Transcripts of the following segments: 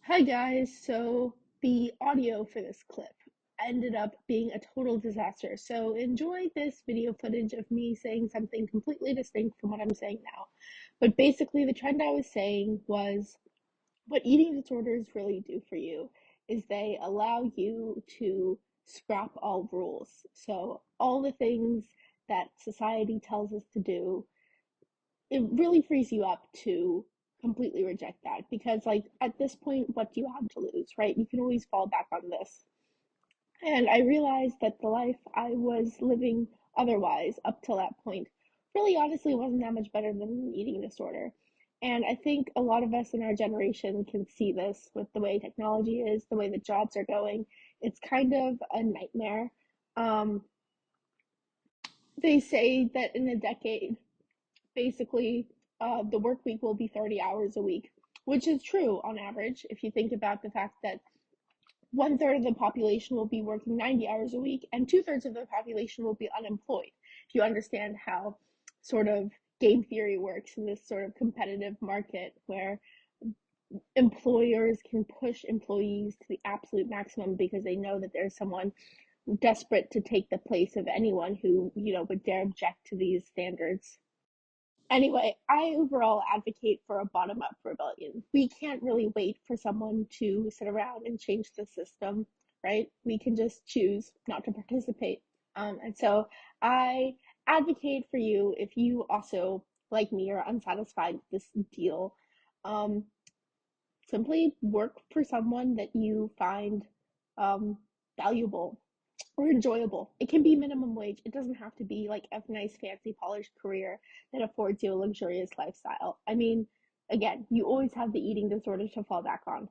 Hi guys, so the audio for this clip ended up being a total disaster. So enjoy this video footage of me saying something completely distinct from what I'm saying now. But basically, the trend I was saying was what eating disorders really do for you is they allow you to scrap all rules. So all the things that society tells us to do, it really frees you up to completely reject that because like at this point what do you have to lose, right? You can always fall back on this. And I realized that the life I was living otherwise up till that point really honestly wasn't that much better than an eating disorder. And I think a lot of us in our generation can see this with the way technology is, the way the jobs are going. It's kind of a nightmare. um, they say that in a decade basically the work week will be 30 hours a week, which is true on average if you think about the fact that one third of the population will be working 90 hours a week and two-thirds of the population will be unemployed. If you understand how sort of game theory works in this sort of competitive market where employers can push employees to the absolute maximum because they know that there's someone desperate to take the place of anyone who, would dare object to these standards. Anyway, I overall advocate for a bottom up rebellion. We can't really wait for someone to sit around and change the system, right? We can just choose not to participate. And so I advocate for you if you also, like me, are unsatisfied with this deal. Um, Simply work for someone that you find um, valuable or enjoyable. It can be minimum wage. It doesn't have to be like a nice, fancy, polished career that affords you a luxurious lifestyle. I mean, again, you always have the eating disorder to fall back on.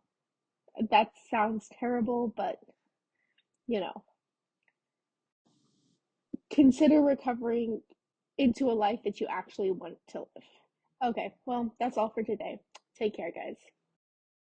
That sounds terrible, but you know, consider recovering into a life that you actually want to live. Okay, well, that's all for today. Take care, guys.